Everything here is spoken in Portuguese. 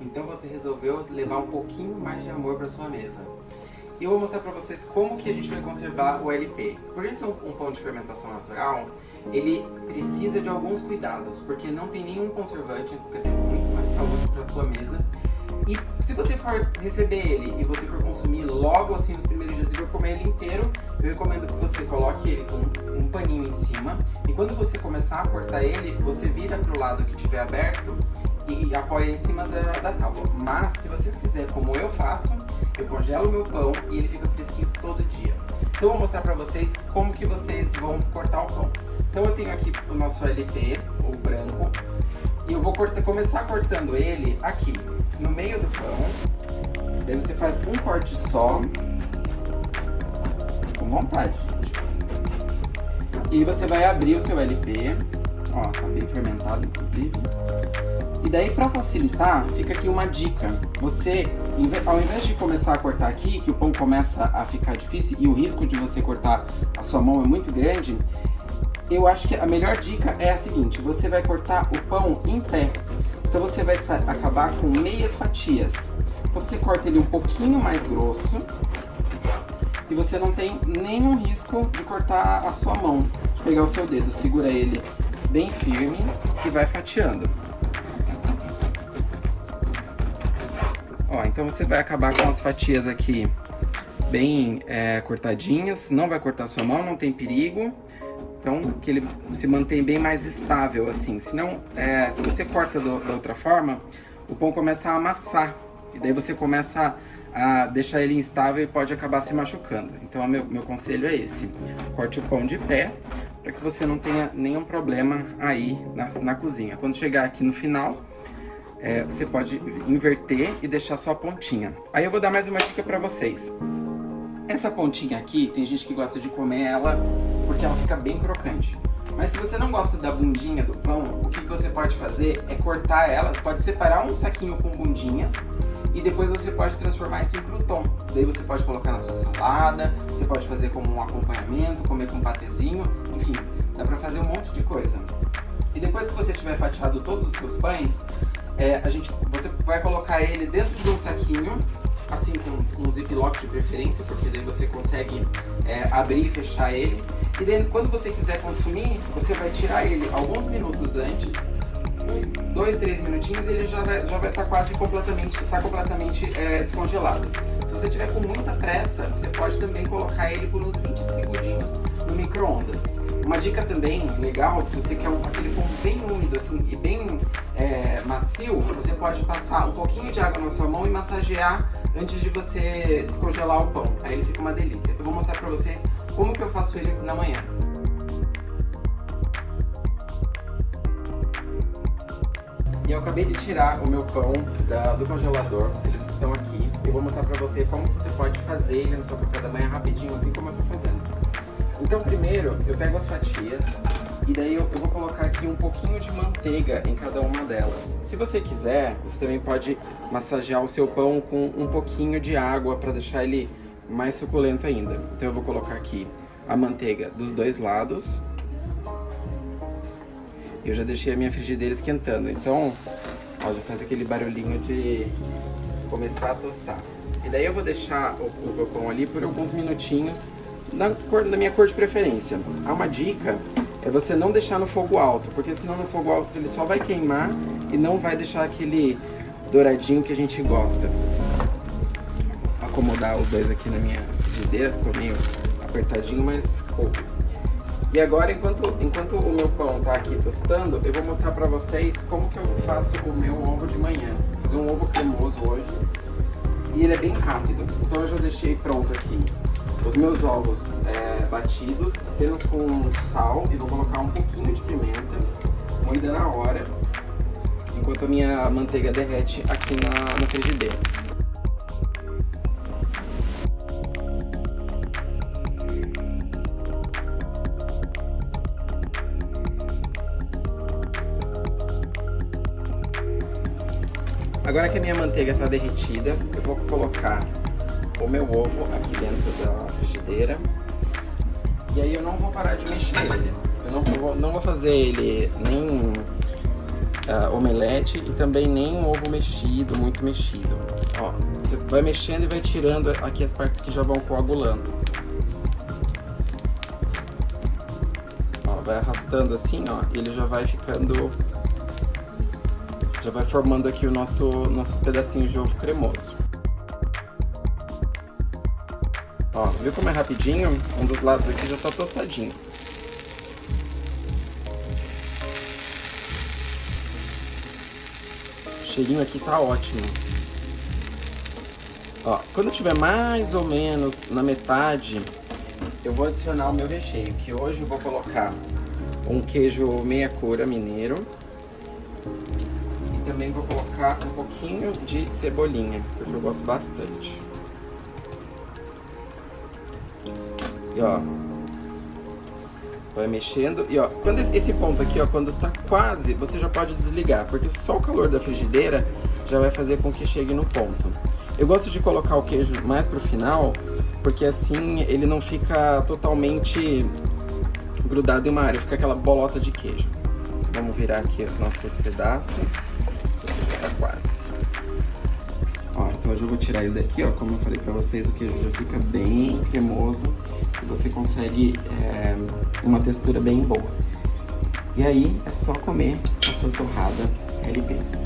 Então você resolveu levar um pouquinho mais de amor para sua mesa. E eu vou mostrar para vocês como que a gente vai conservar o LP. Por isso um pão de fermentação natural, ele precisa de alguns cuidados, porque não tem nenhum conservante, então vai ter muito mais saúde para sua mesa. E se você for receber ele e você for consumir logo assim nos primeiros dias e for comer ele inteiro, eu recomendo que você coloque ele com um paninho em cima. E quando você começar a cortar ele, você vira para o lado que estiver aberto e apoia em cima da tábua. Mas se você fizer como eu faço, eu congelo o meu pão e ele fica fresquinho todo dia. Então eu vou mostrar para vocês como que vocês vão cortar o pão. Então eu tenho aqui o nosso LP, o branco, e eu vou começar cortando ele aqui, no meio do pão. Daí você faz um corte só, com vontade, gente. E você vai abrir o seu LP, ó, tá bem fermentado inclusive. E daí, para facilitar, fica aqui uma dica. Você, ao invés de começar a cortar aqui, que o pão começa a ficar difícil e o risco de você cortar a sua mão é muito grande, eu acho que a melhor dica é a seguinte: você vai cortar o pão em pé. Então você vai acabar com meias fatias. Então você corta ele um pouquinho mais grosso e você não tem nenhum risco de cortar a sua mão. De pegar o seu dedo, segura ele bem firme e vai fatiando. Ó, então você vai acabar com as fatias aqui bem cortadinhas, não vai cortar a sua mão, não tem perigo. Então, que ele se mantém bem mais estável assim. Senão, se você corta da outra forma, o pão começa a amassar. E daí você começa a deixar ele instável e pode acabar se machucando. Então, meu conselho é esse. Corte o pão de pé, para que você não tenha nenhum problema aí na cozinha. Quando chegar aqui no final, você pode inverter e deixar só a pontinha. Aí eu vou dar mais uma dica para vocês. Essa pontinha aqui, tem gente que gosta de comer ela porque ela fica bem crocante. Mas se você não gosta da bundinha do pão, o que você pode fazer é cortar ela, pode separar um saquinho com bundinhas e depois você pode transformar isso em crouton. Daí você pode colocar na sua salada, você pode fazer como um acompanhamento, comer com um patezinho, enfim, dá pra fazer um monte de coisa. E depois que você tiver fatiado todos os seus pães, você vai colocar ele dentro de um saquinho, assim com um ziplock de preferência, porque daí você consegue abrir e fechar ele. E daí quando você quiser consumir, você vai tirar ele alguns minutos antes, uns 2, 3 minutinhos, e ele já vai estar completamente descongelado. Se você tiver com muita pressa, você pode também colocar ele por uns 20 segundinhos no micro-ondas. Uma dica também legal, se você quer aquele pão bem úmido assim, e bem macio, você pode passar um pouquinho de água na sua mão e massagear antes de você descongelar o pão. Aí ele fica uma delícia. Eu vou mostrar pra vocês como que eu faço ele na manhã. E eu acabei de tirar o meu pão do congelador, eles estão aqui. Eu vou mostrar pra você como você pode fazer ele no seu café da manhã rapidinho, assim como eu tô fazendo. Então primeiro eu pego as fatias e daí eu vou colocar aqui um pouquinho de manteiga em cada uma delas. Se você quiser, você também pode massagear o seu pão com um pouquinho de água para deixar ele mais suculento ainda. Então eu vou colocar aqui a manteiga dos dois lados. Eu já deixei a minha frigideira esquentando, então ó, já faz aquele barulhinho de começar a tostar. E daí eu vou deixar o meu pão ali por alguns minutinhos da minha cor de preferência. Há uma dica, é você não deixar no fogo alto, porque senão no fogo alto ele só vai queimar e não vai deixar aquele douradinho que a gente gosta. Vou acomodar os dois aqui na minha frigideira, ficou meio apertadinho, mas coube. E agora, enquanto o meu pão tá aqui tostando, eu vou mostrar pra vocês como que eu faço o meu ovo de manhã. Vou fazer um ovo cremoso hoje e ele é bem rápido. Então eu já deixei pronto aqui os meus ovos batidos, apenas com sal, e vou colocar um pouquinho de pimenta, moída na hora, enquanto a minha manteiga derrete aqui na frigideira. Agora que a minha manteiga está derretida, eu vou colocar o meu ovo aqui dentro da frigideira. E aí eu não vou parar de mexer ele. Eu não vou fazer ele nem omelete e também nem um ovo mexido, muito mexido. Ó, você vai mexendo e vai tirando aqui as partes que já vão coagulando. Ó, vai arrastando assim, ó, e ele já vai ficando... Já vai formando aqui nossos pedacinhos de ovo cremoso. Ó, viu como é rapidinho? Um dos lados aqui já tá tostadinho. O cheirinho aqui tá ótimo. Ó, quando tiver mais ou menos na metade, eu vou adicionar o meu recheio, que hoje eu vou colocar um queijo meia cura mineiro. E também vou colocar um pouquinho de cebolinha, porque eu gosto bastante. E ó, vai mexendo. E ó, quando esse ponto aqui, ó, quando tá quase, você já pode desligar, porque só o calor da frigideira já vai fazer com que chegue no ponto. Eu gosto de colocar o queijo mais pro final, porque assim ele não fica totalmente grudado em uma área, fica aquela bolota de queijo. Vamos virar aqui o nosso pedaço. Já tá quase. Ó, então eu já vou tirar ele daqui, ó. Como eu falei pra vocês, o queijo já fica bem cremoso e você consegue uma textura bem boa. E aí é só comer a sua torrada LP.